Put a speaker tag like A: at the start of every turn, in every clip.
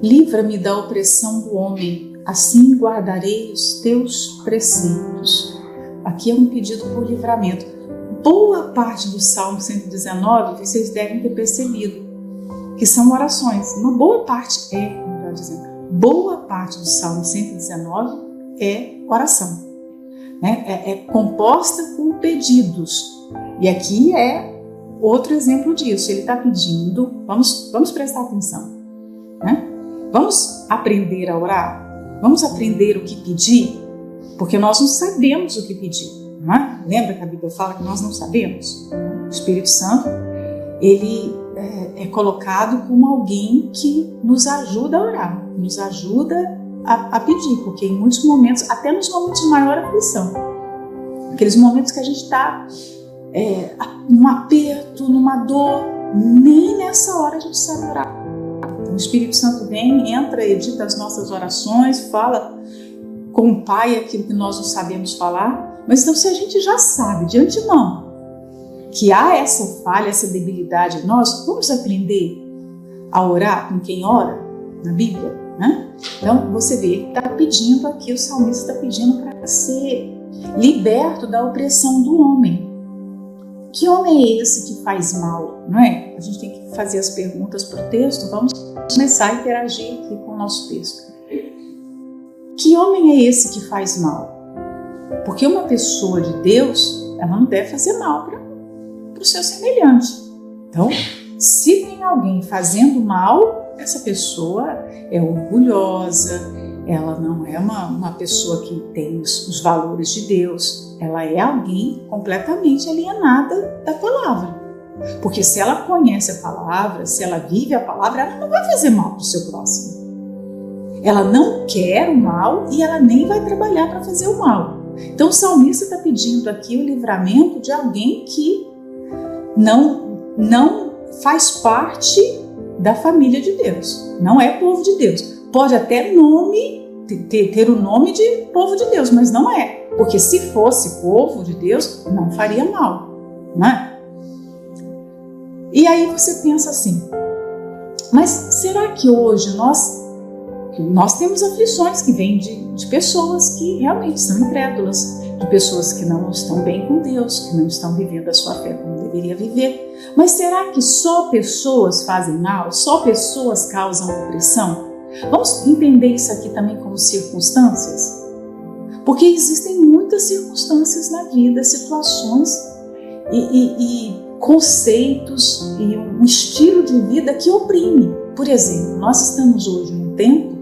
A: Livra-me da opressão do homem, assim guardarei os teus preceitos. Aqui é um pedido por livramento. Boa parte do Salmo 119, vocês devem ter percebido, que são orações. Uma boa parte melhor dizendo, boa parte do Salmo 119 é oração. Né? É composta por pedidos. E aqui é outro exemplo disso. Ele está pedindo, vamos prestar atenção, né? Vamos aprender a orar? Vamos aprender o que pedir? Porque nós não sabemos o que pedir, não é? Lembra que a Bíblia fala que nós não sabemos? O Espírito Santo, ele é colocado como alguém que nos ajuda a orar, nos ajuda a pedir, porque em muitos momentos, até nos momentos de maior aflição, aqueles momentos que a gente está num aperto, numa dor, nem nessa hora a gente sabe orar. O Espírito Santo vem, entra, edita as nossas orações, fala com o Pai aquilo que nós não sabemos falar. Mas então, se a gente já sabe de antemão que há essa falha, essa debilidade em nós, vamos aprender a orar com quem ora na Bíblia, né? Então, você vê, ele está pedindo aqui, o salmista está pedindo para ser liberto da opressão do homem. Que homem é esse que faz mal, não é? A gente tem que fazer as perguntas para o texto. Vamos começar a interagir aqui com o nosso texto. Que homem é esse que faz mal? Porque uma pessoa de Deus, ela não deve fazer mal para o seu semelhante. Então, se tem alguém fazendo mal, essa pessoa é orgulhosa, ela não é uma pessoa que tem os valores de Deus, ela é alguém completamente alienada da palavra. Porque se ela conhece a palavra, se ela vive a palavra, ela não vai fazer mal para o seu próximo. Ela não quer o mal e ela nem vai trabalhar para fazer o mal. Então o salmista está pedindo aqui o livramento de alguém que não faz parte da família de Deus, não é povo de Deus. Pode até ter o nome de povo de Deus, mas não é. Porque se fosse povo de Deus, não faria mal, não é? E aí você pensa assim, mas será que hoje nós temos aflições que vêm de pessoas que realmente são incrédulas, de pessoas que não estão bem com Deus, que não estão vivendo a sua fé como deveria viver. Mas será que só pessoas fazem mal? Só pessoas causam opressão? Vamos entender isso aqui também como circunstâncias? Porque existem muitas circunstâncias na vida, situações e conceitos e um estilo de vida que oprime. Por exemplo, nós estamos hoje num tempo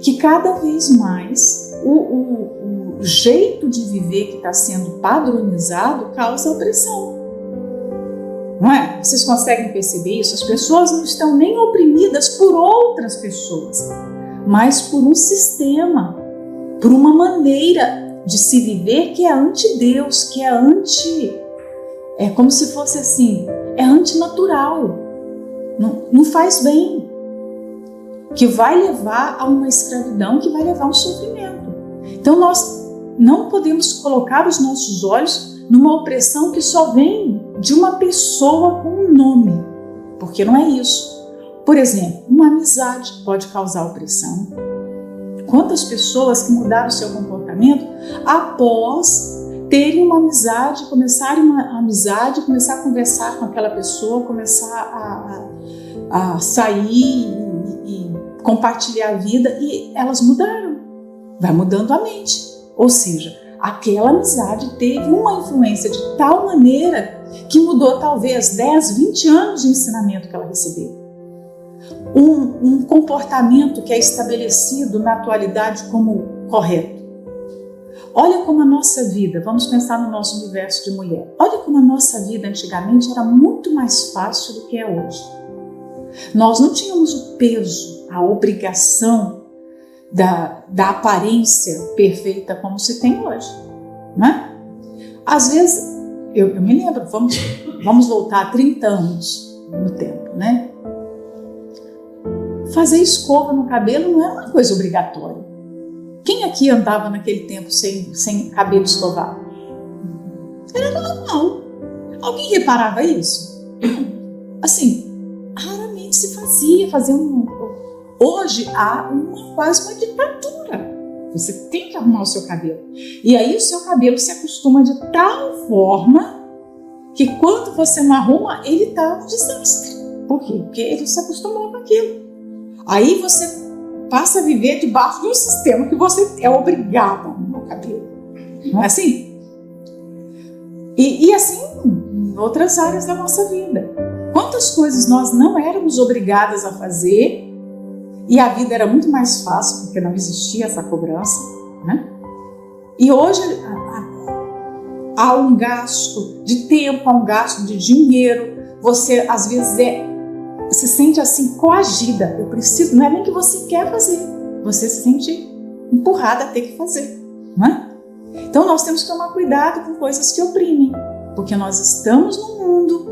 A: que cada vez mais o jeito de viver que está sendo padronizado causa opressão. Não é? Vocês conseguem perceber isso? As pessoas não estão nem oprimidas por outras pessoas, mas por um sistema, por uma maneira de se viver que é anti-Deus, que é como se fosse assim, é antinatural, não faz bem, que vai levar a uma escravidão, que vai levar a um sofrimento. Então nós não podemos colocar os nossos olhos numa opressão que só vem de uma pessoa com um nome, porque não é isso. Por exemplo, uma amizade pode causar opressão. Quantas pessoas que mudaram o seu comportamento após terem uma amizade, começarem uma amizade, começar a conversar com aquela pessoa, começar a sair e compartilhar a vida, e elas mudaram. Vai mudando a mente. Ou seja, aquela amizade teve uma influência de tal maneira que mudou talvez 10, 20 anos de ensinamento que ela recebeu. Um comportamento que é estabelecido na atualidade como correto. Olha como a nossa vida, vamos pensar no nosso universo de mulher, olha como a nossa vida antigamente era muito mais fácil do que é hoje. Nós não tínhamos o peso, a obrigação da aparência perfeita como se tem hoje, né? Às vezes, eu me lembro, vamos voltar 30 anos no tempo, né? Fazer escova no cabelo não era uma coisa obrigatória. Quem aqui andava naquele tempo sem cabelo escovado? Era normal. Alguém reparava isso? Assim, raramente se fazia Hoje há quase uma ditadura. Você tem que arrumar o seu cabelo. E aí o seu cabelo se acostuma de tal forma que quando você não arruma, ele está um desastre. Por quê? Porque ele se acostumou com aquilo. Aí você passa a viver debaixo de um sistema que você é obrigado a arrumar o cabelo. Não é assim? E assim em outras áreas da nossa vida. Quantas coisas nós não éramos obrigadas a fazer e a vida era muito mais fácil porque não existia essa cobrança, né? E hoje há um gasto de tempo, há um gasto de dinheiro. Você às vezes se sente assim coagida. Eu preciso, não é nem que você quer fazer, você se sente empurrada a ter que fazer, né? Então nós temos que tomar cuidado com coisas que oprimem, porque nós estamos num mundo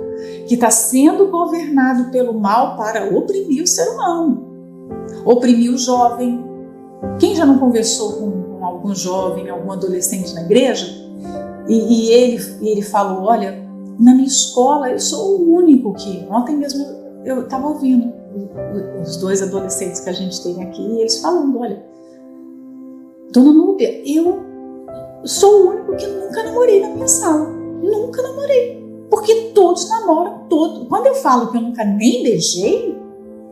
A: que está sendo governado pelo mal para oprimir o ser humano, oprimir o jovem. Quem já não conversou com algum jovem, algum adolescente na igreja e ele falou, olha, na minha escola eu sou o único que... Ontem mesmo eu estava ouvindo os 2 adolescentes que a gente tem aqui, e eles falando, olha, Dona Núbia, eu sou o único que nunca namorei na minha sala. Nunca namorei. Porque todos namoram, todos. Quando eu falo que eu nunca nem beijei,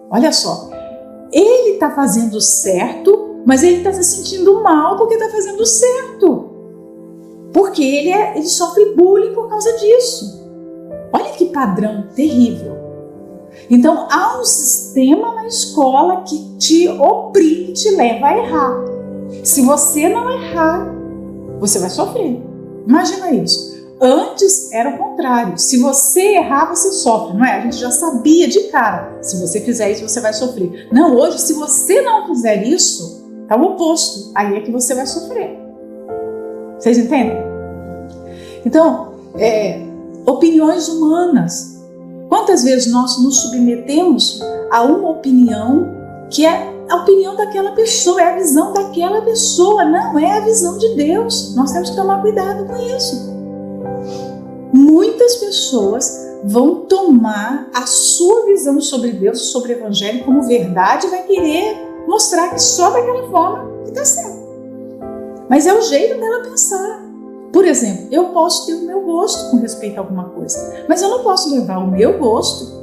A: olha só, ele está fazendo certo, mas ele está se sentindo mal porque está fazendo certo. Porque ele sofre bullying por causa disso. Olha que padrão terrível. Então, há um sistema na escola que te oprime, te leva a errar. Se você não errar, você vai sofrer. Imagina isso. Antes era o contrário. Se você errar, você sofre, não é? A gente já sabia de cara. Se você fizer isso, você vai sofrer. Não, hoje, se você não fizer isso, é o oposto. Aí é que você vai sofrer. Vocês entendem? Então, opiniões humanas. Quantas vezes nós nos submetemos a uma opinião que é a opinião daquela pessoa, é a visão daquela pessoa, não é a visão de Deus. Nós temos que tomar cuidado com isso. Muitas pessoas vão tomar a sua visão sobre Deus, sobre o Evangelho como verdade e vai querer mostrar que só daquela forma que está certo. Mas é o jeito dela pensar. Por exemplo, eu posso ter o meu gosto com respeito a alguma coisa, mas eu não posso levar o meu gosto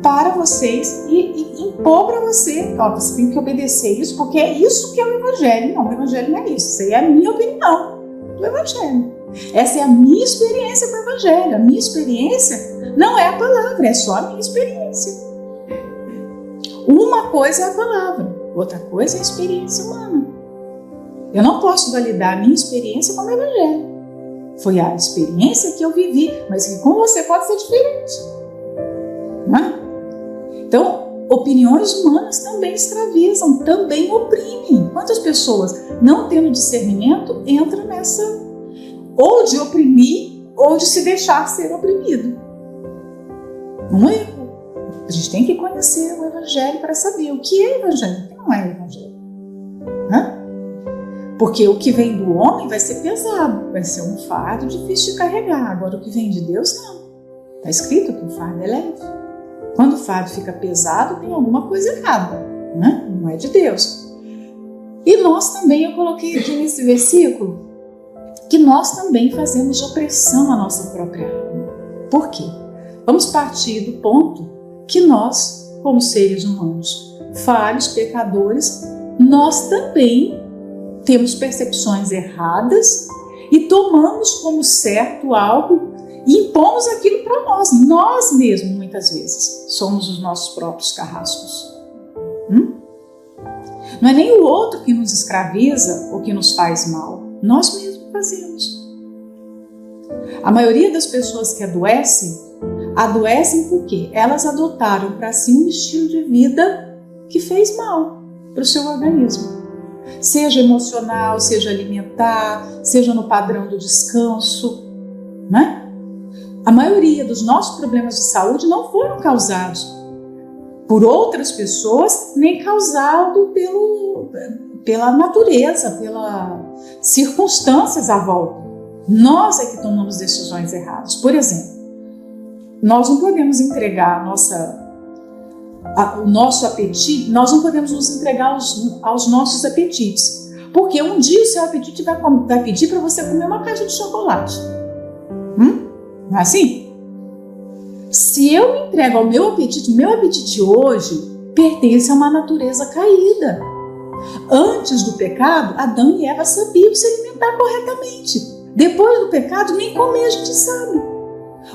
A: para vocês e impor para você, ó, você tem que obedecer isso, porque é isso que é o Evangelho. Não, o Evangelho não é isso. Isso aí é a minha opinião do Evangelho. Essa é a minha experiência com o Evangelho. A minha experiência não é a palavra, é só a minha experiência. Uma coisa é a palavra, outra coisa é a experiência humana. Eu não posso validar a minha experiência com o Evangelho. Foi a experiência que eu vivi, mas que com você pode ser diferente. Não é? Então, opiniões humanas também escravizam, também oprimem. Quantas pessoas, não tendo discernimento, entram nessa ou de oprimir ou de se deixar ser oprimido? Um erro. A gente tem que conhecer o Evangelho para saber o que é Evangelho e o que não é Evangelho. Hã? Porque o que vem do homem vai ser pesado, vai ser um fardo difícil de carregar. Agora, o que vem de Deus, não. Está escrito que o fardo é leve. Quando o fardo fica pesado, tem alguma coisa errada, né? Não é de Deus. E nós também, eu coloquei aqui nesse versículo, que nós também fazemos opressão à nossa própria alma. Por quê? Vamos partir do ponto que nós, como seres humanos, falhos, pecadores, nós também temos percepções erradas e tomamos como certo algo e impomos aquilo para nós. Nós mesmos, muitas vezes, somos os nossos próprios carrascos. Não é nem o outro que nos escraviza ou que nos faz mal. Nós mesmos fazemos. A maioria das pessoas que adoecem porque elas adotaram para si um estilo de vida que fez mal para o seu organismo. Seja emocional, seja alimentar, seja no padrão do descanso, né? A maioria dos nossos problemas de saúde não foram causados por outras pessoas, nem causados pela natureza, pelas circunstâncias à volta. Nós é que tomamos decisões erradas. Por exemplo, nós não podemos entregar o nosso apetite, nós não podemos nos entregar aos nossos apetites. Porque um dia o seu apetite vai pedir para você comer uma caixa de chocolate. Não é assim? Se eu me entrego ao meu apetite hoje pertence a uma natureza caída. Antes do pecado, Adão e Eva sabiam se alimentar corretamente. Depois do pecado, nem comer a gente sabe.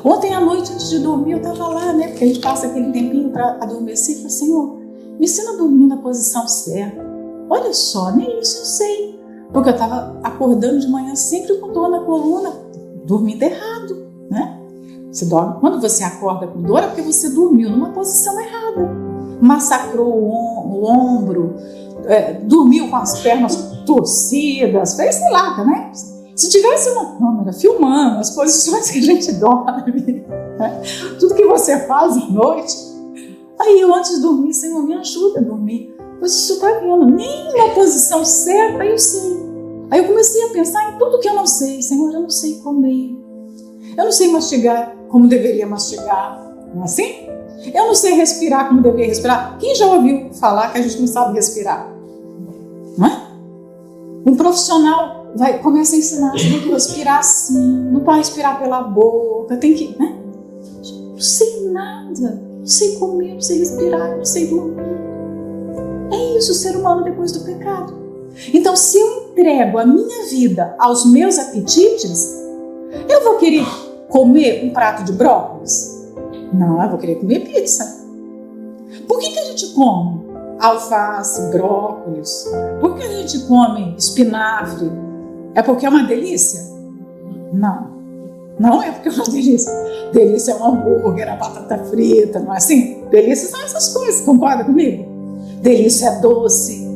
A: Ontem à noite, antes de dormir, eu estava lá, né? Porque a gente passa aquele tempinho para adormecer. E falei, Senhor, me ensina a dormir na posição certa. Olha só, nem isso eu sei. Porque eu estava acordando de manhã sempre com dor na coluna, dormindo errado, né? Quando você acorda com dor é porque você dormiu numa posição errada. Massacrou o ombro, dormiu com as pernas torcidas, fez sei lá, né? Se tivesse uma câmera filmando as posições que a gente dorme, né? Tudo que você faz à noite, aí eu antes de dormir, Senhor, me ajuda a dormir. Pois isso está vendo, nem na posição certa eu sei. Aí eu comecei a pensar em tudo que eu não sei. Senhor, eu não sei comer. Eu não sei mastigar como deveria mastigar. Não é assim? Eu não sei respirar como deveria respirar. Quem já ouviu falar que a gente não sabe respirar? Não é? Um profissional começa a ensinar, você tem que respirar assim, não pode respirar pela boca, tem que, né? Não sei nada, não sei comer, não sei respirar, não sei dormir. É isso o ser humano depois do pecado. Então, se eu entrego a minha vida aos meus apetites, eu vou querer comer um prato de brócolis? Não, eu vou querer comer pizza. Por que a gente come alface, brócolis? Por que a gente come espinafre? É porque é uma delícia? Não, não é porque é uma delícia. Delícia é um hambúrguer, a batata frita, não é assim? Delícia são essas coisas, concorda comigo? Delícia é doce.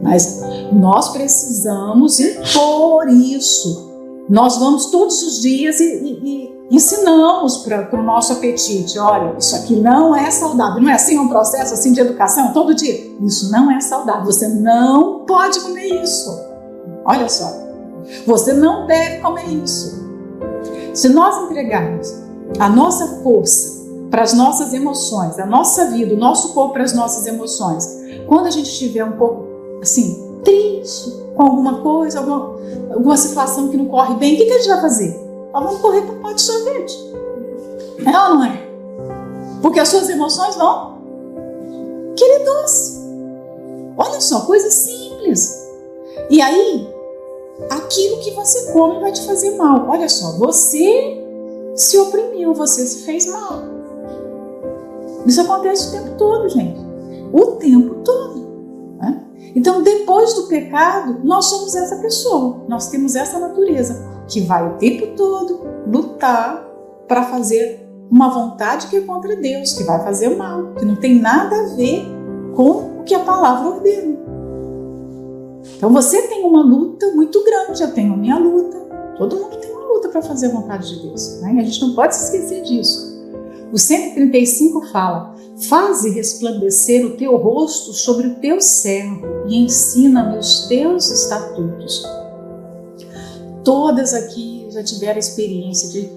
A: Mas nós precisamos impor isso. Nós vamos todos os dias e ensinamos para o nosso apetite. Olha, isso aqui não é saudável. Não é assim um processo assim de educação todo dia? Isso não é saudável. Você não pode comer isso. Olha só. Você não deve comer isso. Se nós entregarmos a nossa força para as nossas emoções, a nossa vida, o nosso corpo para as nossas emoções, quando a gente estiver um pouco assim, triste com alguma coisa, alguma situação que não corre bem, o que a gente vai fazer? Nós vamos correr para o pote de sorvete. É ou não é? Porque as suas emoções vão querer doce. Olha só, coisa simples. E aí, aquilo que você come vai te fazer mal. Olha só, você se oprimiu, você se fez mal. Isso acontece o tempo todo, gente. O tempo todo. Né? Então, depois do pecado, nós somos essa pessoa. Nós temos essa natureza que vai o tempo todo lutar para fazer uma vontade que é contra Deus, que vai fazer mal, que não tem nada a ver com o que a palavra ordena. Então você tem uma luta muito grande, eu tenho a minha luta, todo mundo tem uma luta para fazer a vontade de Deus, né? E a gente não pode se esquecer disso. O 135 fala: faze resplandecer o teu rosto sobre o teu servo e ensina-me os teus estatutos. Todas aqui já tiveram a experiência de,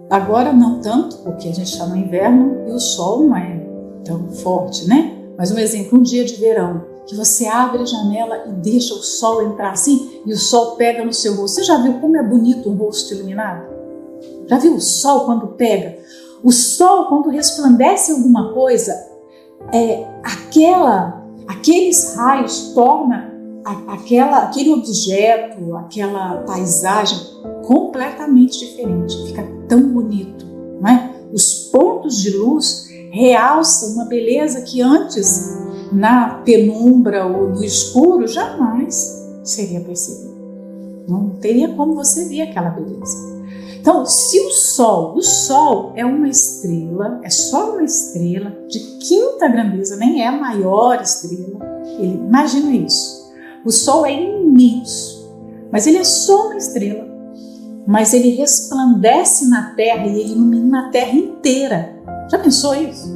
A: agora não tanto, porque a gente está no inverno e o sol não é tão forte, né? Mas um exemplo, um dia de verão, que você abre a janela e deixa o sol entrar assim e o sol pega no seu rosto. Você já viu como é bonito um rosto iluminado? Já viu o sol quando pega? O sol, quando resplandece alguma coisa, aqueles raios tornam aquele objeto, aquela paisagem completamente diferente. Fica tão bonito, não é? Os pontos de luz realçam uma beleza que antes, na penumbra ou no escuro, jamais seria percebido. Não teria como você ver aquela beleza. Então, se o Sol é uma estrela, é só uma estrela de quinta grandeza, nem é a maior estrela. Imagina isso. O Sol é imenso, mas ele é só uma estrela. Mas ele resplandece na Terra e ele ilumina a Terra inteira. Já pensou isso?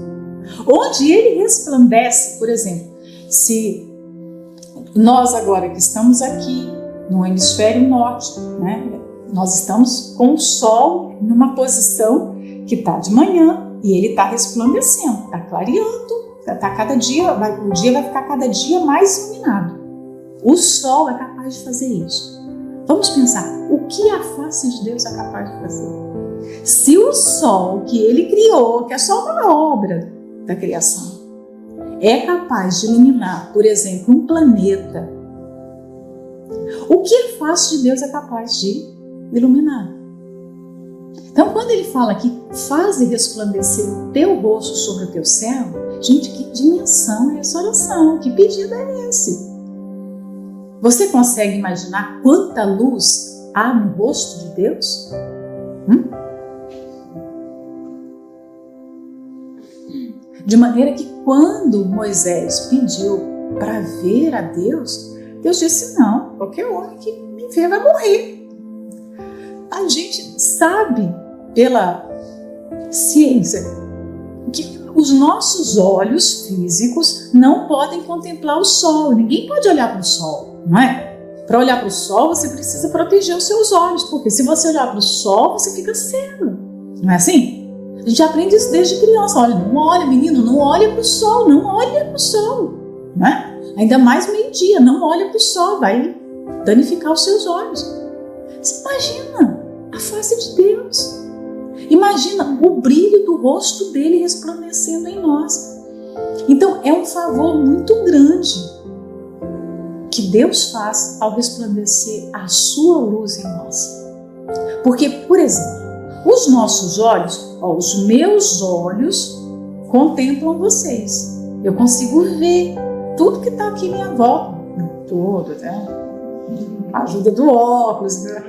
A: Onde ele resplandece, por exemplo, se nós agora que estamos aqui no hemisfério norte, né, nós estamos com o Sol numa posição que está de manhã E ele está resplandecendo, está clareando, cada dia, o dia vai ficar cada dia mais iluminado. O sol é capaz de fazer isso. Vamos pensar, o que a face de Deus é capaz de fazer? Se o sol que ele criou, que é só uma obra da criação, é capaz de iluminar, por exemplo, um planeta, o que a face de Deus é capaz de iluminar? Então, quando ele fala que faze resplandecer o teu rosto sobre o teu céu, gente, que dimensão é essa oração? Que pedido é esse? Você consegue imaginar quanta luz há no rosto de Deus? De maneira que quando Moisés pediu para ver a Deus, Deus disse, não, qualquer homem que me ver vai morrer. A gente sabe pela ciência que os nossos olhos físicos não podem contemplar o sol. Ninguém pode olhar para o sol, não é? Para olhar para o sol você precisa proteger os seus olhos, porque se você olhar para o sol você fica cego, não é assim? A gente aprende isso desde criança. Olha, não olha, menino, não olha para o sol, não olha para o sol, não é? Ainda mais meio-dia, não olha para o sol, vai danificar os seus olhos. Você imagina a face de Deus. Imagina o brilho do rosto dele resplandecendo em nós. Então é um favor muito grande que Deus faz ao resplandecer a sua luz em nós. Porque, por exemplo, os nossos olhos, os meus olhos contemplam vocês. Eu consigo ver tudo que está aqui à minha volta. Tudo, né? A ajuda do óculos, né?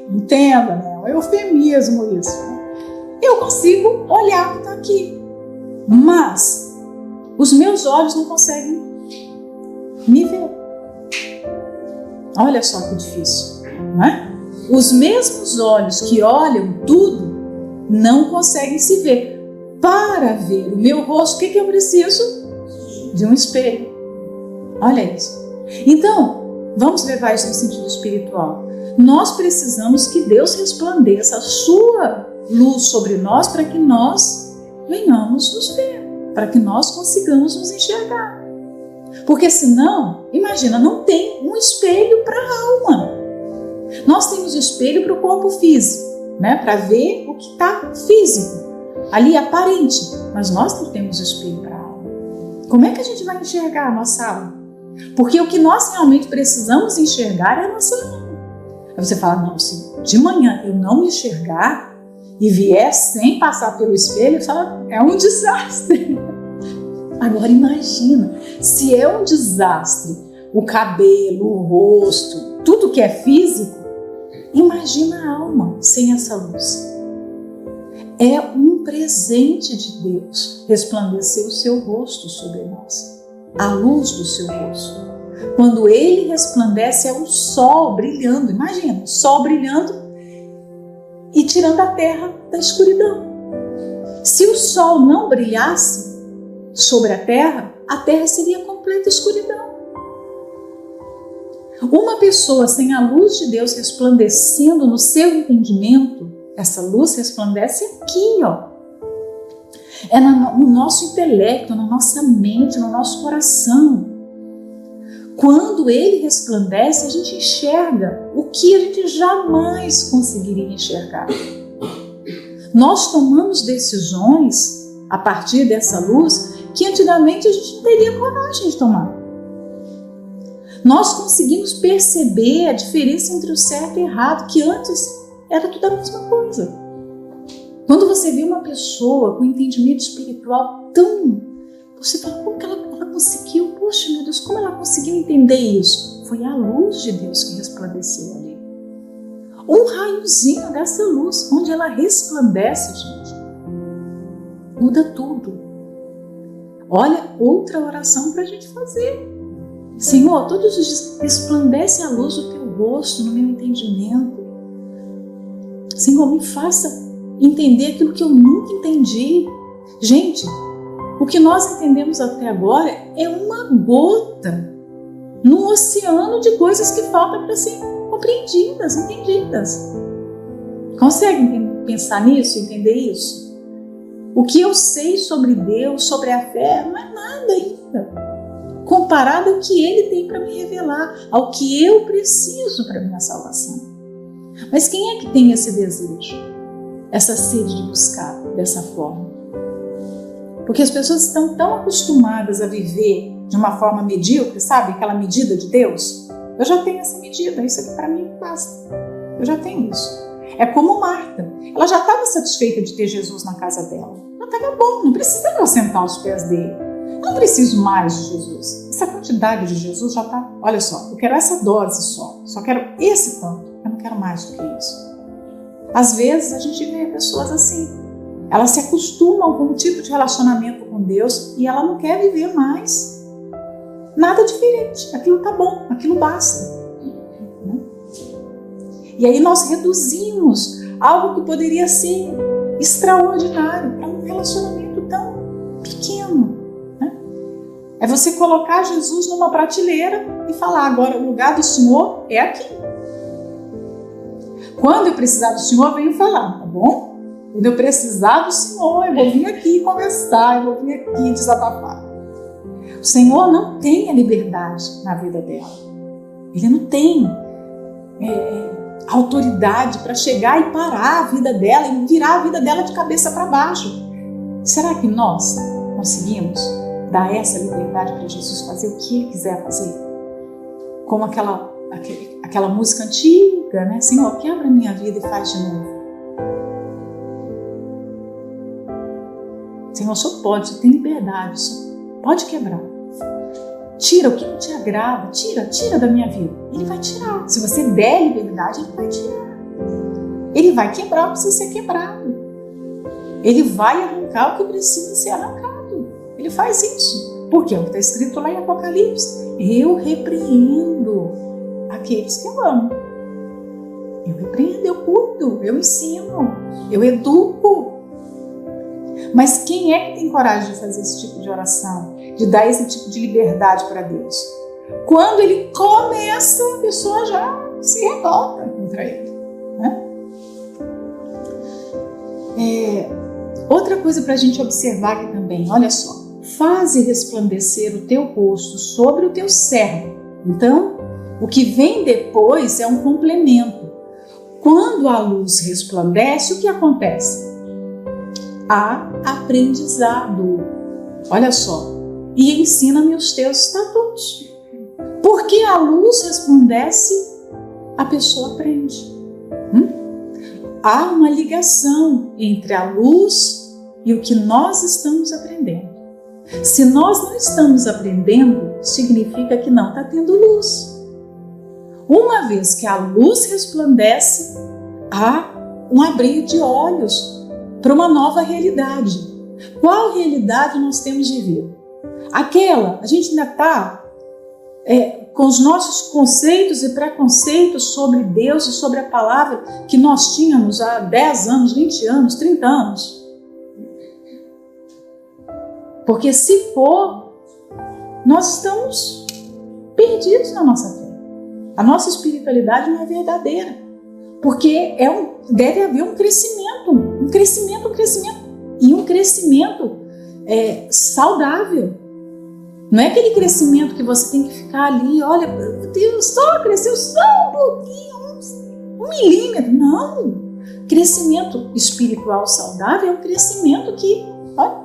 A: Entenda, né? É um eufemismo isso. Eu consigo olhar o que está aqui. Mas os meus olhos não conseguem me ver. Olha só que difícil, não é? Os mesmos olhos que olham tudo não conseguem se ver. Para ver o meu rosto, o que eu preciso? De um espelho. Olha isso. Então, vamos levar isso no sentido espiritual. Nós precisamos que Deus resplandeça a sua luz sobre nós para que nós venhamos nos ver, para que nós consigamos nos enxergar. Porque senão, imagina, não tem um espelho para a alma. Nós temos espelho para o corpo físico, né? Para ver o que está físico, ali aparente, mas nós não temos espelho para a alma. Como é que a gente vai enxergar a nossa alma? Porque o que nós realmente precisamos enxergar é a nossa alma. Aí você fala, não, se de manhã eu não me enxergar e vier sem passar pelo espelho, você fala, é um desastre. Agora imagina, se é um desastre o cabelo, o rosto, tudo que é físico, imagina a alma sem essa luz. É um presente de Deus resplandecer o seu rosto sobre nós, a luz do seu rosto. Quando ele resplandece é o sol brilhando, imagina, o sol brilhando e tirando a terra da escuridão. Se o sol não brilhasse sobre a terra seria completa escuridão. Uma pessoa sem a luz de Deus resplandecendo no seu entendimento, essa luz resplandece aqui, ó. É no nosso intelecto, na nossa mente, no nosso coração. Quando ele resplandece, a gente enxerga o que a gente jamais conseguiria enxergar. Nós tomamos decisões a partir dessa luz que antigamente a gente não teria coragem de tomar. Nós conseguimos perceber a diferença entre o certo e o errado, que antes era tudo a mesma coisa. Quando você vê uma pessoa com entendimento espiritual tão... Você fala, como que ela conseguiu? Poxa, meu Deus, como ela conseguiu entender isso? Foi a luz de Deus que resplandeceu ali. Um raiozinho dessa luz, onde ela resplandece, gente, muda tudo. Olha, outra oração para a gente fazer. Senhor, todos os dias resplandece a luz do teu rosto no meu entendimento. Senhor, me faça entender aquilo que eu nunca entendi. Gente, o que nós entendemos até agora é uma gota no oceano de coisas que faltam para serem compreendidas, entendidas. Consegue pensar nisso, entender isso? O que eu sei sobre Deus, sobre a fé, não é nada ainda, comparado ao que Ele tem para me revelar, ao que eu preciso para minha salvação. Mas quem é que tem esse desejo, essa sede de buscar dessa forma? Porque as pessoas estão tão acostumadas a viver de uma forma medíocre, sabe? Aquela medida de Deus. Eu já tenho essa medida, isso aqui para mim basta. Eu já tenho isso. É como Marta. Ela já estava satisfeita de ter Jesus na casa dela. Ela estava bom, não precisava eu sentar aos pés dele. Eu não preciso mais de Jesus. Essa quantidade de Jesus já está... Olha só, eu quero essa dose só quero esse tanto. Eu não quero mais do que isso. Às vezes a gente vê pessoas assim. Elas se acostumam com um tipo de relacionamento com Deus e ela não quer viver mais nada diferente. Aquilo tá bom, aquilo basta. E aí nós reduzimos algo que poderia ser extraordinário para um relacionamento tão pequeno. Né? É você colocar Jesus numa prateleira e falar, agora o lugar do Senhor é aqui. Quando eu precisar do Senhor, eu venho falar, tá bom? Quando eu precisar do Senhor, eu vou vir aqui conversar, eu vou vir aqui desabafar. O Senhor não tem a liberdade na vida dela. Ele não tem autoridade para chegar e parar a vida dela e virar a vida dela de cabeça para baixo. Será que nós conseguimos dar essa liberdade para Jesus fazer o que Ele quiser fazer? Como aquela música antiga, né? Senhor, quebra a minha vida e faz de novo. Senhor, o Senhor pode, você tem liberdade, o Senhor pode quebrar. Tira o que não te agrada, tira da minha vida. Ele vai tirar. Se você der liberdade, Ele vai tirar. Ele vai quebrar o que precisa ser quebrado. Ele vai arrancar o que precisa ser arrancado. Ele faz isso. Porque é o que está escrito lá em Apocalipse. Eu repreendo aqueles que eu amo. Eu repreendo, eu cuido, eu ensino, eu educo. Mas quem é que tem coragem de fazer esse tipo de oração? De dar esse tipo de liberdade para Deus? Quando ele começa, a pessoa já se revolta contra ele. Né? Outra coisa para a gente observar aqui também, olha só. Faze resplandecer o teu rosto sobre o teu servo. Então, o que vem depois é um complemento. Quando a luz resplandece, o que acontece? Há aprendizado. Olha só. E ensina-me os teus estatutos. Porque a luz resplandece, a pessoa aprende. Há uma ligação entre a luz e o que nós estamos aprendendo. Se nós não estamos aprendendo, significa que não está tendo luz. Uma vez que a luz resplandece, há um abrir de olhos para uma nova realidade. Qual realidade nós temos vivido? Aquela, a gente ainda está com os nossos conceitos e preconceitos sobre Deus e sobre a palavra que nós tínhamos há 10 anos, 20 anos, 30 anos. Porque se for, nós estamos perdidos na nossa fé. A nossa espiritualidade não é verdadeira. Porque deve haver um crescimento. E um crescimento saudável. Não é aquele crescimento que você tem que ficar ali, olha, meu Deus, só cresceu só um pouquinho, 1 milímetro. Não! Crescimento espiritual saudável é um crescimento que, olha,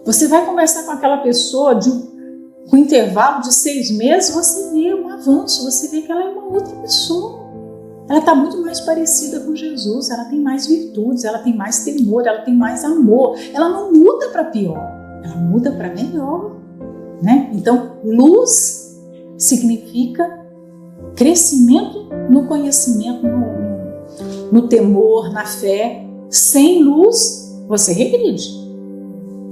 A: você vai conversar com aquela pessoa com intervalo de 6 meses, você vê um avanço, você vê que ela é uma outra pessoa. Ela está muito mais parecida com Jesus, ela tem mais virtudes, ela tem mais temor, ela tem mais amor. Ela não muda para pior, ela muda para melhor. Né? Então, luz significa crescimento no conhecimento, no temor, na fé. Sem luz, você regride.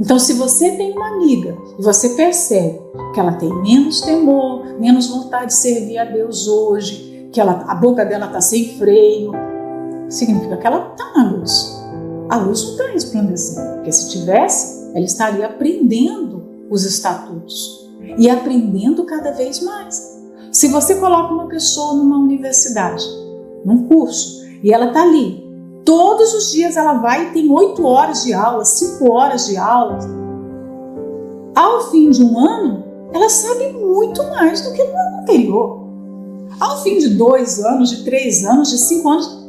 A: Então, se você tem uma amiga e você percebe que ela tem menos temor, menos vontade de servir a Deus hoje, que a boca dela está sem freio, significa que ela está na luz. A luz não está resplandecendo, porque se tivesse, ela estaria aprendendo os estatutos e aprendendo cada vez mais. Se você coloca uma pessoa numa universidade, num curso, e ela está ali, todos os dias ela vai e tem 8 horas de aula, 5 horas de aula. Ao fim de um ano, ela sabe muito mais do que no ano anterior. Ao fim de 2 anos, de 3 anos, de 5 anos,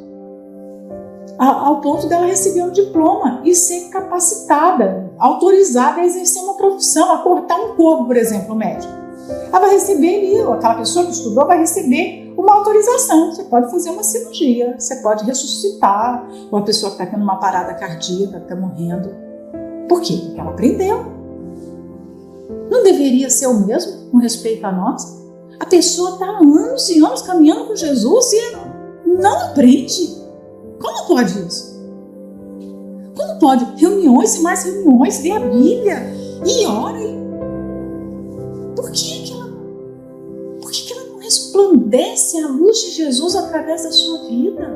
A: ao ponto dela receber um diploma e ser capacitada, autorizada a exercer uma profissão, a cortar um corpo, por exemplo, médico. Ela vai receber ali, aquela pessoa que estudou vai receber uma autorização. Você pode fazer uma cirurgia, você pode ressuscitar uma pessoa que está tendo uma parada cardíaca, que está morrendo. Por quê? Porque ela aprendeu. Não deveria ser o mesmo com respeito a nós? A pessoa está há anos e anos caminhando com Jesus e não aprende. Como pode isso? Como pode? Reuniões e mais reuniões, lê a Bíblia e ora. Por que ela não resplandece a luz de Jesus através da sua vida?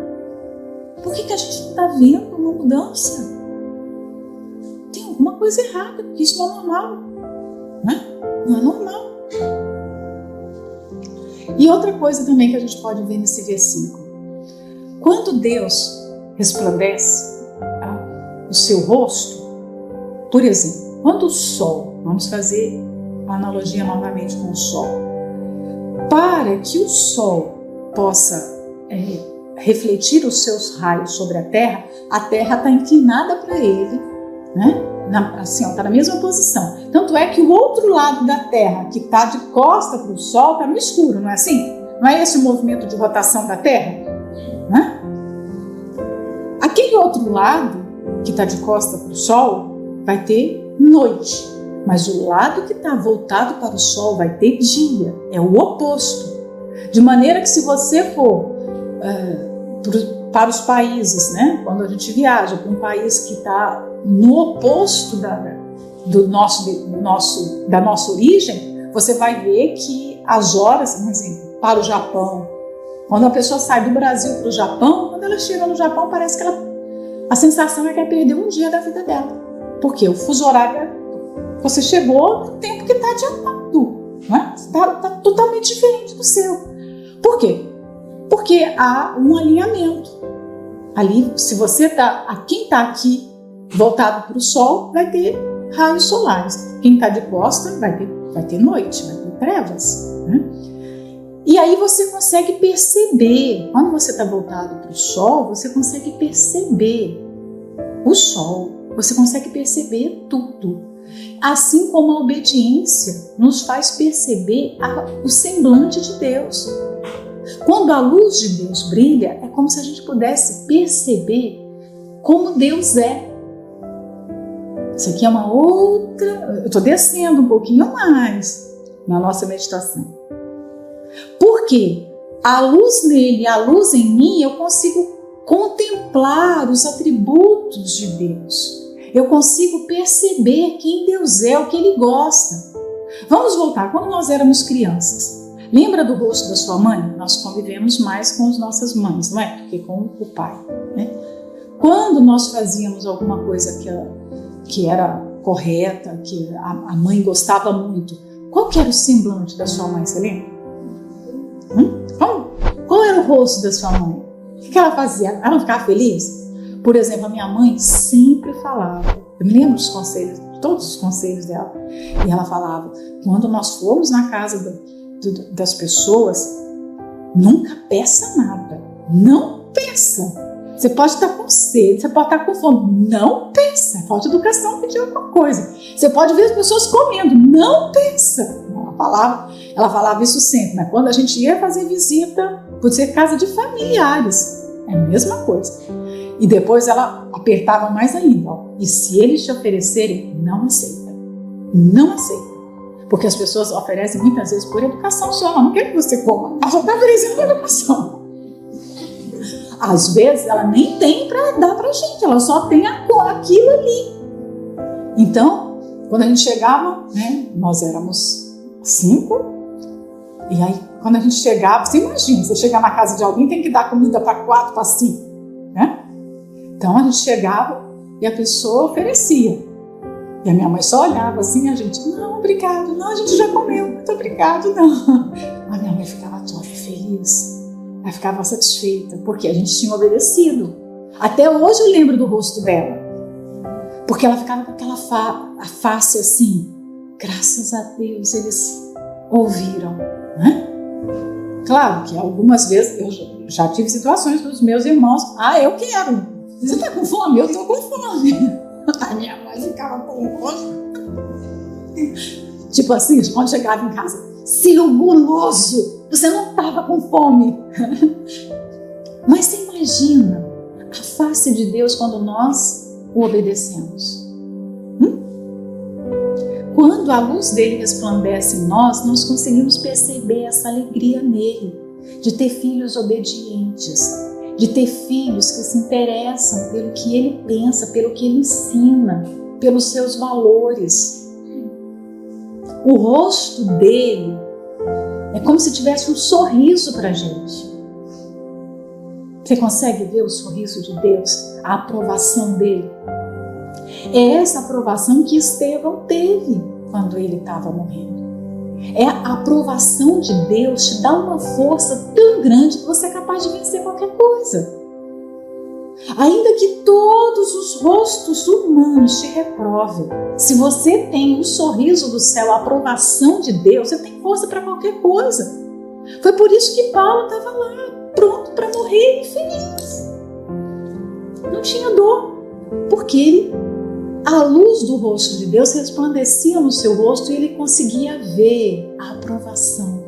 A: Por que a gente não está vendo uma mudança? Tem alguma coisa errada, porque isso não é normal. Né? Não é normal. E outra coisa também que a gente pode ver nesse versículo. Quando Deus resplandece o seu rosto, por exemplo, quando o sol, vamos fazer a analogia novamente com o sol, para que o sol possa refletir os seus raios sobre a terra está inclinada para ele, né? Assim, está na mesma posição. Tanto é que o outro lado da terra, que está de costa para o sol, está no escuro, não é assim? Não é esse o movimento de rotação da terra? Né? Aquele outro lado, que está de costa para o sol, vai ter noite. Mas o lado que está voltado para o sol vai ter dia. É o oposto. De maneira que se você for para os países, né? Quando a gente viaja para um país que está no oposto da nossa origem, você vai ver que as horas, por exemplo, para o Japão, quando a pessoa sai do Brasil para o Japão, quando ela chega no Japão, parece que a sensação é que ela perdeu um dia da vida dela. Porque o fuso horário, você chegou no tempo que está adiantado, né? Está totalmente diferente do seu. Por quê? Porque há um alinhamento. Ali, se você quem está aqui voltado para o sol, vai ter raios solares. Quem está de costa vai ter noite, vai ter trevas. Né? E aí você consegue perceber, quando você está voltado para o sol, você consegue perceber o sol, você consegue perceber tudo. Assim como a obediência nos faz perceber o semblante de Deus. Quando a luz de Deus brilha, é como se a gente pudesse perceber como Deus é. Isso aqui é uma outra... Eu estou descendo um pouquinho mais na nossa meditação. Por quê? A luz nele, a luz em mim, eu consigo contemplar os atributos de Deus. Eu consigo perceber quem Deus é, o que Ele gosta. Vamos voltar, quando nós éramos crianças. Lembra do rosto da sua mãe? Nós convivemos mais com as nossas mães, não é? Do que com o pai. Né? Quando nós fazíamos alguma coisa que era correta, que a mãe gostava muito, qual que era o semblante da sua mãe, você lembra? Qual era o rosto da sua mãe? O que ela fazia? Ela não ficava feliz? Por exemplo, a minha mãe sempre falava, eu me lembro dos conselhos, todos os conselhos dela, e ela falava, quando nós formos na casa das pessoas, nunca peça nada, não peça. Você pode estar com sede, você pode estar com fome, não peça. Falta educação pedir alguma coisa. Você pode ver as pessoas comendo, não peça. Ela falava isso sempre, né? Quando a gente ia fazer visita, pode ser casa de familiares, é a mesma coisa. E depois ela apertava mais ainda, ó. E se eles te oferecerem, não aceita. Não aceita. Porque as pessoas oferecem muitas vezes por educação só, ela não quer que você coma, ela só está oferecendo por educação. Às vezes ela nem tem para dar para a gente, ela só tem aquilo ali. Então, quando a gente chegava, né, nós éramos 5, e aí quando a gente chegava, você imagina, você chegar na casa de alguém tem que dar comida para 4, para 5, né? Então a gente chegava e a pessoa oferecia. E a minha mãe só olhava assim, a gente, não, obrigado, não, a gente já comeu, muito obrigado, não. A minha mãe ficava toda feliz, ela ficava satisfeita, porque a gente tinha obedecido. Até hoje eu lembro do rosto dela, porque ela ficava com aquela a face assim. Graças a Deus eles ouviram, né? Claro que algumas vezes eu já tive situações dos meus irmãos. Eu quero. Você tá com fome? Eu tô com fome. A minha mãe ficava com fome. Tipo assim, quando chegava em casa, seu guloso, você não estava com fome. Mas você imagina a face de Deus quando nós o obedecemos. Quando a luz dele resplandece em nós, nós conseguimos perceber essa alegria nele, de ter filhos obedientes, de ter filhos que se interessam pelo que ele pensa, pelo que ele ensina, pelos seus valores. O rosto dele é como se tivesse um sorriso para a gente. Você consegue ver o sorriso de Deus, a aprovação dele? É essa aprovação que Estevão teve quando ele estava morrendo. É a aprovação de Deus te dá uma força tão grande que você é capaz de vencer qualquer coisa. Ainda que todos os rostos humanos te reprovem, se você tem o sorriso do céu, a aprovação de Deus, você tem força para qualquer coisa. Foi por isso que Paulo estava lá, pronto para morrer e feliz. Não tinha dor, porque a luz do rosto de Deus resplandecia no seu rosto e ele conseguia ver a aprovação.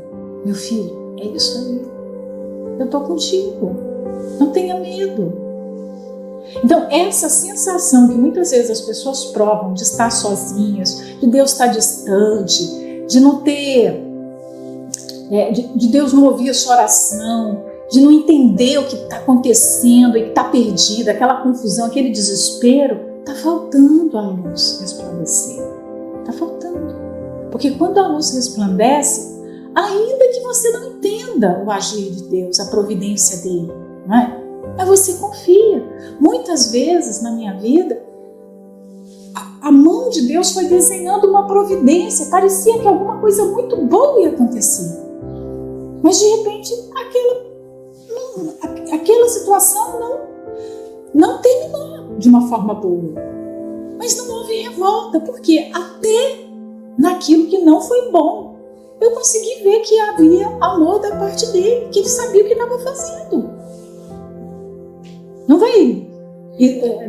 A: Meu filho, é isso aí. Eu estou contigo. Não tenha medo. Então, essa sensação que muitas vezes as pessoas provam de estar sozinhas, de Deus estar distante, de não ter, de Deus não ouvir a sua oração, de não entender o que está acontecendo e que está perdido, aquela confusão, aquele desespero, está faltando a luz resplandecer. Está faltando. Porque quando a luz resplandece, ainda que você não entenda o agir de Deus, a providência dele, não é? Mas você confia. Muitas vezes na minha vida, a mão de Deus foi desenhando uma providência. Parecia que alguma coisa muito boa ia acontecer. Mas de repente, aquela situação não terminou de uma forma boa. Mas não houve revolta, porque até naquilo que não foi bom, eu consegui ver que havia amor da parte dele, que ele sabia o que estava fazendo. Não vai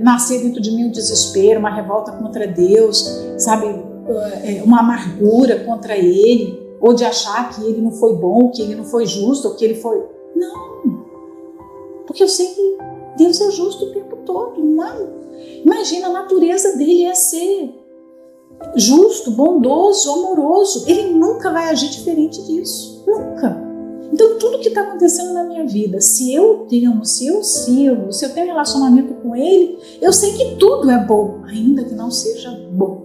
A: nascer dentro de mim um desespero, uma revolta contra Deus, sabe, uma amargura contra ele, ou de achar que ele não foi bom, que ele não foi justo, ou que ele foi... Não, porque eu sei que Deus é justo o tempo todo. Não. Imagina, a natureza dele é ser justo, bondoso, amoroso. Ele nunca vai agir diferente disso, nunca. Então, tudo que está acontecendo na minha vida, se eu temo, se eu sirvo, se eu tenho relacionamento com Ele, eu sei que tudo é bom, ainda que não seja bom,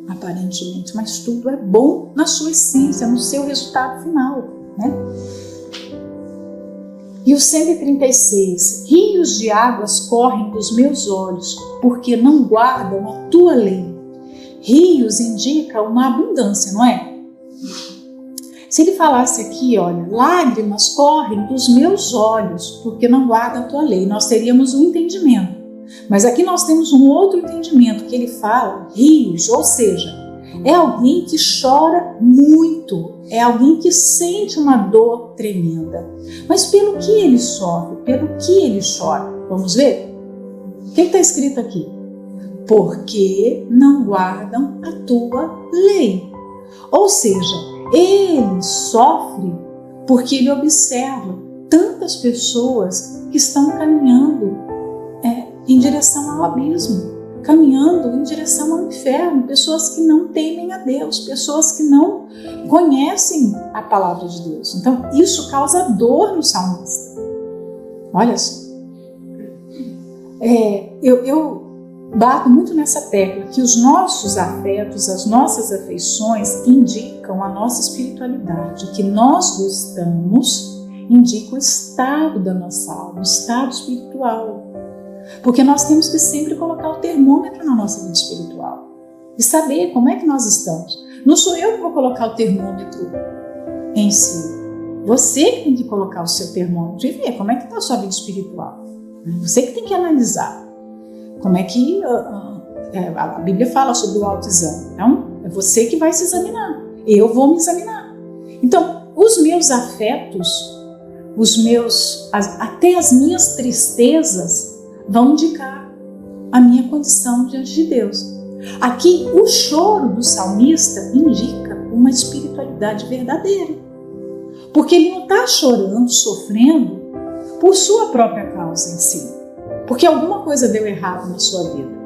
A: aparentemente, mas tudo é bom na sua essência, no seu resultado final, né? E o 136, rios de águas correm dos meus olhos, porque não guardam a tua lei. Rios indica uma abundância, não é? Se ele falasse aqui, olha, lágrimas correm dos meus olhos, porque não guardam a tua lei, nós teríamos um entendimento. Mas aqui nós temos um outro entendimento, que ele fala rios, ou seja, é alguém que chora muito, é alguém que sente uma dor tremenda. Mas pelo que ele sofre, pelo que ele chora? Vamos ver? O que está escrito aqui? Porque não guardam a tua lei. Ou seja, ele sofre porque ele observa tantas pessoas que estão caminhando em direção ao abismo, caminhando em direção ao inferno, pessoas que não temem a Deus, pessoas que não conhecem a palavra de Deus. Então, isso causa dor no salmista. Olha só. Eu bato muito nessa tecla que os nossos afetos, as nossas afeições indicam a nossa espiritualidade. O que nós gostamos indica o estado da nossa alma, o estado espiritual. Porque nós temos que sempre colocar o termômetro na nossa vida espiritual e saber como é que nós estamos. Não sou eu que vou colocar o termômetro em si. Você que tem que colocar o seu termômetro e ver como é que está a sua vida espiritual. Você que tem que analisar. Como é que a Bíblia fala sobre o autoexame. Então, é você que vai se examinar. Eu vou me examinar. Então, os meus afetos, até as minhas tristezas vão indicar a minha condição diante de Deus. Aqui, o choro do salmista indica uma espiritualidade verdadeira. Porque ele não está chorando, sofrendo por sua própria causa em si. Porque alguma coisa deu errado na sua vida.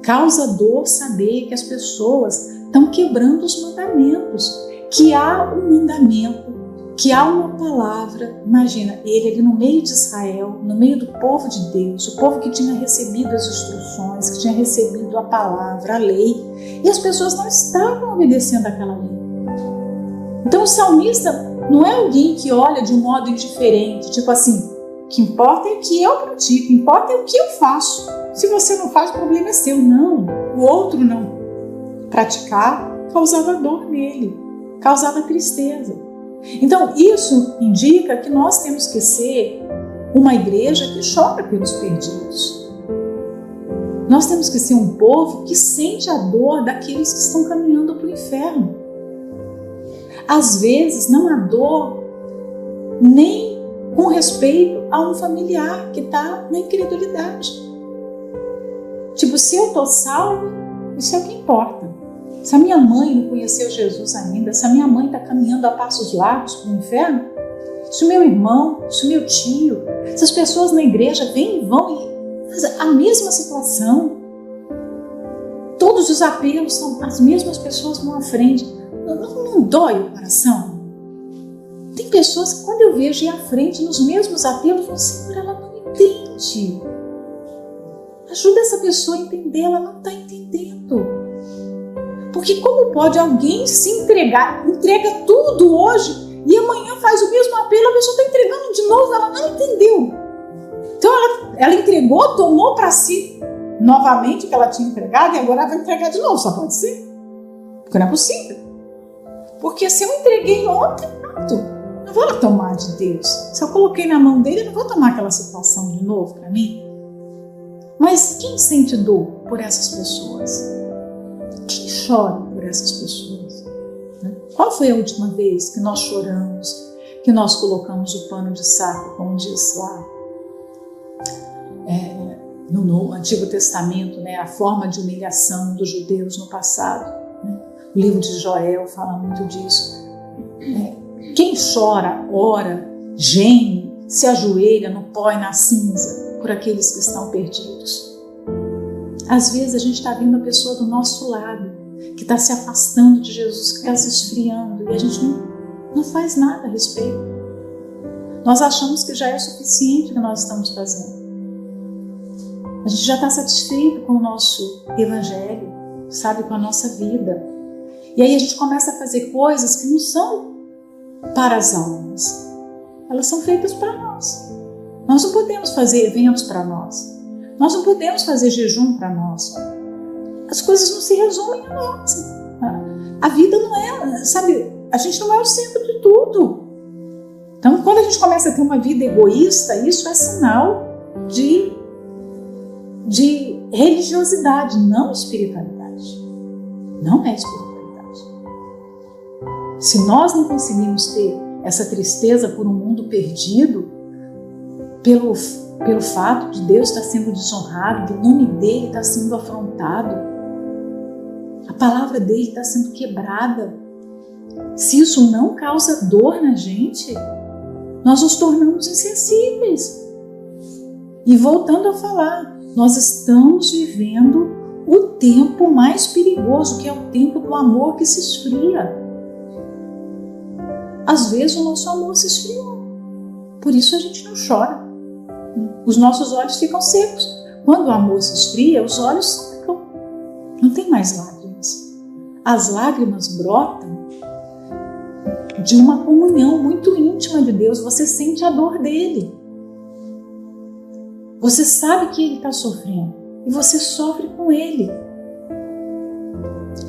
A: Causa dor saber que as pessoas estão quebrando os mandamentos. Que há um mandamento, que há uma palavra. Imagina, ele ali no meio de Israel, no meio do povo de Deus, o povo que tinha recebido as instruções, que tinha recebido a palavra, a lei, e as pessoas não estavam obedecendo aquela lei. Então o salmista não é alguém que olha de um modo indiferente, tipo assim, o que importa é o que eu pratico, o que importa é o que eu faço. Se você não faz, o problema é seu. Não, o outro não praticar causava dor nele, causava tristeza. Então isso indica que nós temos que ser uma igreja que chora pelos perdidos. Nós temos que ser um povo que sente a dor daqueles que estão caminhando para o inferno. Às vezes não há dor nem com respeito a um familiar que está na incredulidade. Tipo, se eu estou salvo, isso é o que importa. Se a minha mãe não conheceu Jesus ainda, se a minha mãe está caminhando a passos largos para o inferno, se o meu irmão, se o meu tio, se as pessoas na igreja vêm e vão e a mesma situação, todos os apelos são as mesmas pessoas vão à frente. Não dói o coração? Tem pessoas que quando eu vejo ir à frente nos mesmos apelos, eu falo, Senhor, ela não entende. Ajuda essa pessoa a entender, ela não está entendendo. Porque como pode alguém se entrega tudo hoje e amanhã faz o mesmo apelo, a pessoa está entregando de novo, ela não entendeu. Então ela entregou, tomou para si novamente o que ela tinha entregado e agora ela vai entregar de novo, só pode ser. Porque não é possível. Porque se eu entreguei ontem, pronto, não vou tomar de Deus. Se eu coloquei na mão dele, eu não vou tomar aquela situação de novo para mim. Mas quem sente dor por essas pessoas? Quem chora por essas pessoas? Qual foi a última vez que nós choramos, que nós colocamos o pano de saco, como diz lá no Antigo Testamento, né, a forma de humilhação dos judeus no passado? Né? O livro de Joel fala muito disso. Quem chora, ora, geme, se ajoelha no pó e na cinza por aqueles que estão perdidos. Às vezes a gente está vendo a pessoa do nosso lado, que está se afastando de Jesus, que está se esfriando, e a gente não faz nada a respeito. Nós achamos que já é o suficiente o que nós estamos fazendo. A gente já está satisfeito com o nosso evangelho, sabe, com a nossa vida. E aí a gente começa a fazer coisas que não são para as almas. Elas são feitas para nós. Nós não podemos fazer eventos para nós. Nós não podemos fazer jejum para nós. As coisas não se resumem a nós. A vida não é, sabe, a gente não é o centro de tudo. Então, quando a gente começa a ter uma vida egoísta, isso é sinal de religiosidade, não espiritualidade. Não é espiritualidade. Se nós não conseguimos ter essa tristeza por um mundo perdido, pelo fato de Deus estar sendo desonrado, do nome dele estar sendo afrontado, a palavra dele está sendo quebrada, se isso não causa dor na gente, nós nos tornamos insensíveis. E voltando a falar, nós estamos vivendo o tempo mais perigoso, que é o tempo do amor que se esfria. Às vezes o nosso amor se esfriou, por isso a gente não chora. Os nossos olhos ficam secos. Quando o amor se esfria, os olhos ficam, não tem mais lágrimas. As lágrimas brotam de uma comunhão muito íntima de Deus. Você sente a dor dele. Você sabe que ele está sofrendo e você sofre com ele.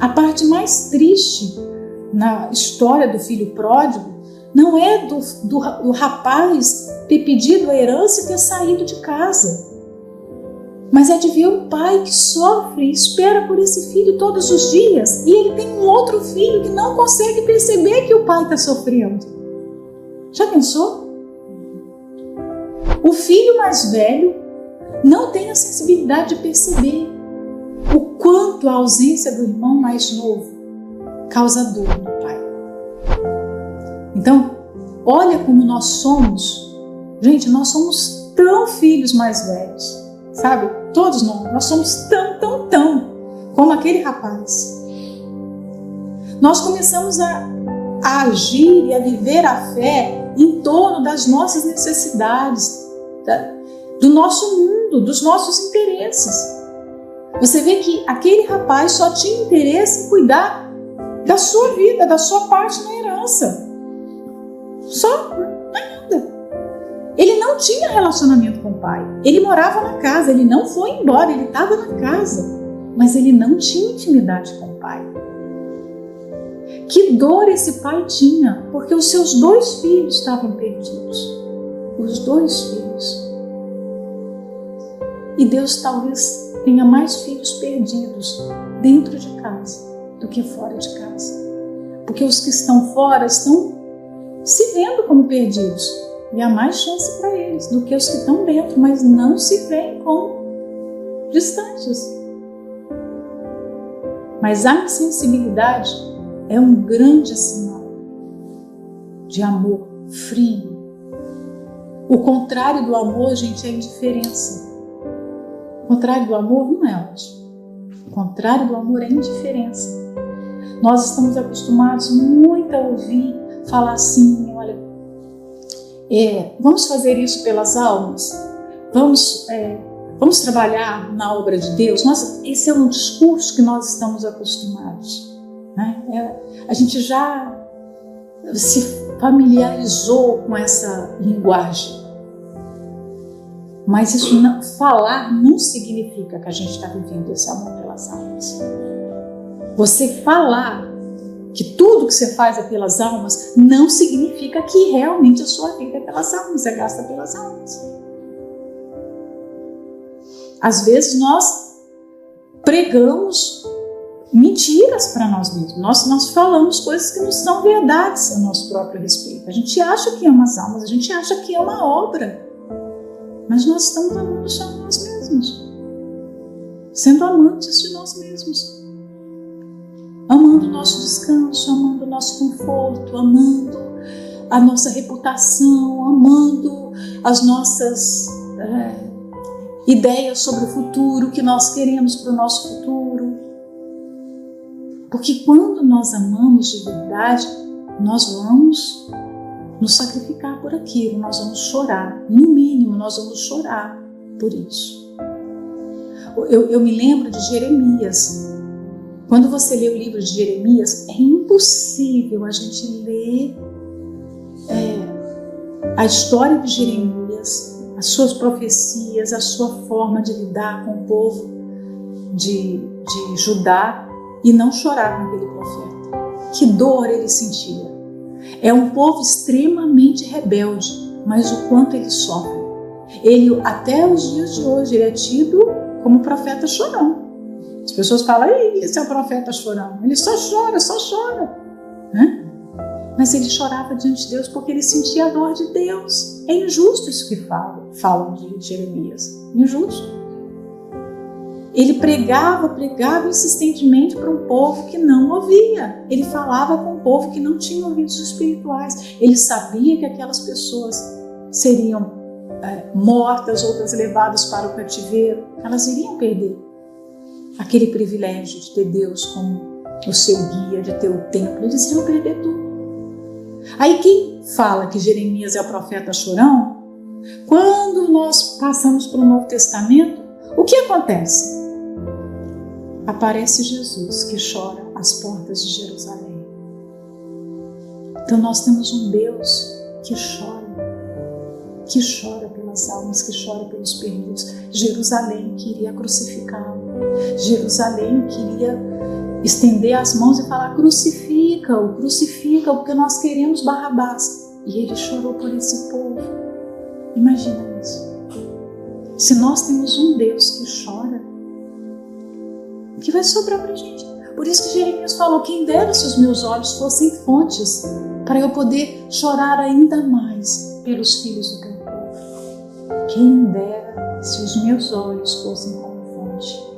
A: A parte mais triste na história do filho pródigo não é do rapaz ter pedido a herança e ter saído de casa. Mas é de ver um pai que sofre e espera por esse filho todos os dias. E ele tem um outro filho que não consegue perceber que o pai está sofrendo. Já pensou? O filho mais velho não tem a sensibilidade de perceber o quanto a ausência do irmão mais novo causa dor no pai. Então, olha como nós somos. Gente, nós somos tão filhos mais velhos, sabe? Todos nós somos tão como aquele rapaz. Nós começamos a agir e a viver a fé em torno das nossas necessidades, do nosso mundo, dos nossos interesses. Você vê que aquele rapaz só tinha interesse em cuidar da sua vida, da sua parte na herança. Só nada. Ele não tinha relacionamento com o pai. Ele morava na casa, ele não foi embora, ele estava na casa. Mas ele não tinha intimidade com o pai. Que dor esse pai tinha, porque os seus 2 filhos estavam perdidos. Os 2 filhos. E Deus talvez tenha mais filhos perdidos dentro de casa do que fora de casa. Porque os que estão fora estão se vendo como perdidos. E há mais chance para eles do que os que estão dentro, mas não se veem como distantes. Mas a insensibilidade é um grande sinal de amor frio. O contrário do amor, gente, é a indiferença. O contrário do amor não é ódio. O contrário do amor é indiferença. Nós estamos acostumados muito a ouvir falar assim, olha, vamos fazer isso pelas almas? Vamos trabalhar na obra de Deus? Esse é um discurso que nós estamos acostumados. Né? A gente já se familiarizou com essa linguagem. Mas falar não significa que a gente está vivendo esse amor pelas almas. Você falar que tudo que você faz é pelas almas não significa que realmente a sua vida é pelas almas, é gasta pelas almas. Às vezes nós pregamos mentiras para nós mesmos. Nós falamos coisas que não são verdades a nosso próprio respeito. A gente acha que ama as almas, a gente acha que ama a obra. Mas nós estamos amando só nós mesmos. Sendo amantes de nós mesmos. Amando o nosso descanso, amando o nosso conforto, amando a nossa reputação, amando as nossas ideias sobre o futuro, o que nós queremos para o nosso futuro. Porque quando nós amamos de verdade, nós vamos nos sacrificar por aquilo, nós vamos chorar, no mínimo nós vamos chorar por isso. Eu me lembro de Jeremias. Quando você lê o livro de Jeremias, é impossível a gente ler a história de Jeremias, as suas profecias, a sua forma de lidar com o povo de Judá e não chorar com aquele profeta. Que dor ele sentia. É um povo extremamente rebelde, mas o quanto ele sofre. Ele, até os dias de hoje, ele é tido como profeta chorão. As pessoas falam, esse é o profeta chorão. Ele só chora. Né? Mas ele chorava diante de Deus porque ele sentia a dor de Deus. É injusto isso que falam de Jeremias. Injusto. Ele pregava insistentemente para um povo que não ouvia. Ele falava com um povo que não tinha ouvidos espirituais. Ele sabia que aquelas pessoas seriam mortas, outras levadas para o cativeiro. Elas iriam perder aquele privilégio de ter Deus como o seu guia, de ter o templo. Eles iam perder tudo. Aí quem fala que Jeremias é o profeta chorão, quando nós passamos para o Novo Testamento, o que acontece? Aparece Jesus que chora às portas de Jerusalém. Então nós temos um Deus que chora pelas almas, que chora pelos perdidos. Jerusalém queria crucificá-lo. Jerusalém queria estender as mãos e falar, crucifica-o, porque nós queremos Barrabás. E ele chorou por esse povo. Imagina isso. Se nós temos um Deus que chora, o que vai sobrar para a gente? Por isso que Jeremias falou: quem dera se os meus olhos fossem fontes, para eu poder chorar ainda mais pelos filhos do teu povo. Quem dera se os meus olhos fossem como fonte.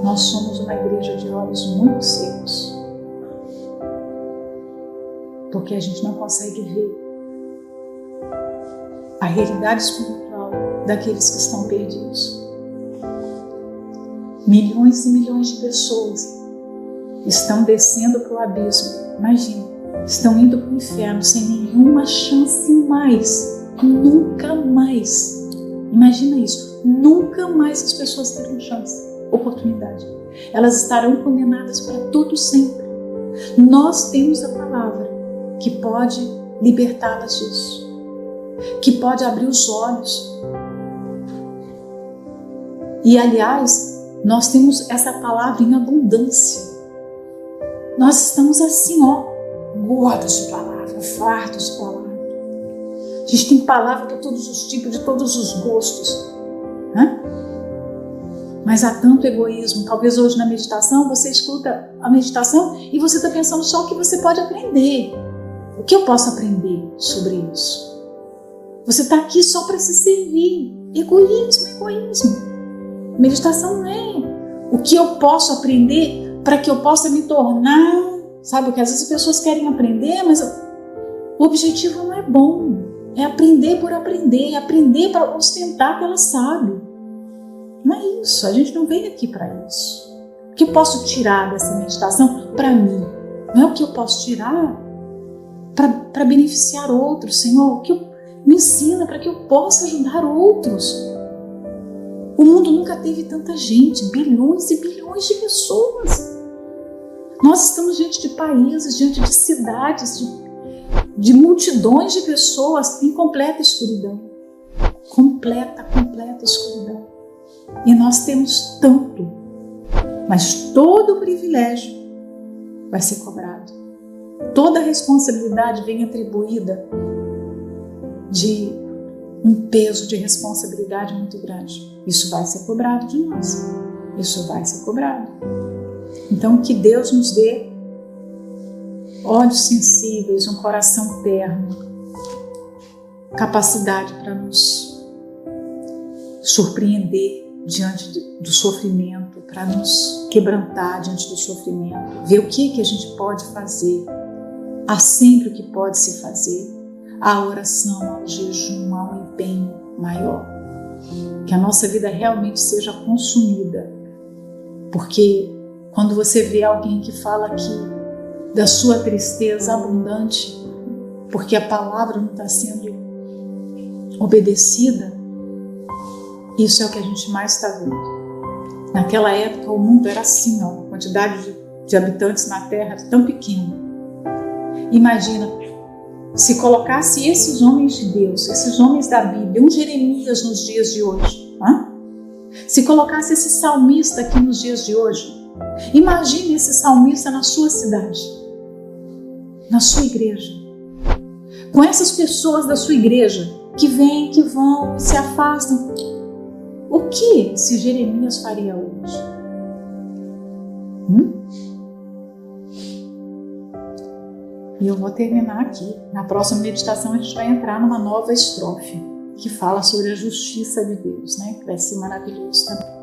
A: Nós somos uma igreja de olhos muito secos, porque a gente não consegue ver a realidade espiritual daqueles que estão perdidos. Milhões e milhões de pessoas estão descendo para o abismo. Imagina, estão indo para o inferno sem nenhuma chance mais. Nunca mais. Imagina isso. Nunca mais as pessoas terão chance, oportunidade. Elas estarão condenadas para todo sempre. Nós temos a palavra que pode libertá-las disso, que pode abrir os olhos. E aliás, nós temos essa palavra em abundância. Nós estamos assim, gordos de palavra, fartos de palavra. A gente tem palavra para todos os tipos, de todos os gostos. Mas há tanto egoísmo. Talvez hoje na meditação você escuta a meditação e você está pensando só o que você pode aprender. O que eu posso aprender sobre isso? Você está aqui só para se servir. Egoísmo. Meditação não é o que eu posso aprender para que eu possa me tornar, sabe? Porque às vezes as pessoas querem aprender, mas o objetivo não é bom. É aprender por aprender, é aprender para ostentar que ela sabe. Não é isso, a gente não veio aqui para isso. O que eu posso tirar dessa meditação para mim? Não é o que eu posso tirar para beneficiar outros, Senhor. O que me ensina para que eu possa ajudar outros. O mundo nunca teve tanta gente, bilhões e bilhões de pessoas. Nós estamos diante de países, diante de cidades, de multidões de pessoas em completa escuridão. Completa escuridão. E nós temos tanto, mas todo o privilégio vai ser cobrado. Toda a responsabilidade vem atribuída de um peso de responsabilidade muito grande. Isso vai ser cobrado de nós. Isso vai ser cobrado. Então, que Deus nos dê olhos sensíveis, um coração terno, capacidade para nos surpreender diante do sofrimento, para nos quebrantar diante do sofrimento, ver o que a gente pode fazer. Há sempre o que pode se fazer. Há oração, há o jejum, há um empenho maior. Que a nossa vida realmente seja consumida. Porque quando você vê alguém que fala aqui da sua tristeza abundante, porque a palavra não está sendo obedecida, isso é o que a gente mais está vendo. Naquela época o mundo era assim, a quantidade de habitantes na Terra era tão pequena. Imagina, se colocasse esses homens de Deus, esses homens da Bíblia, um Jeremias nos dias de hoje, se colocasse esse salmista aqui nos dias de hoje, imagine esse salmista na sua cidade, na sua igreja, com essas pessoas da sua igreja que vêm, que vão, se afastam. O que esse Jeremias faria hoje? E eu vou terminar aqui. Na próxima meditação a gente vai entrar numa nova estrofe que fala sobre a justiça de Deus, né? Que vai ser maravilhoso também.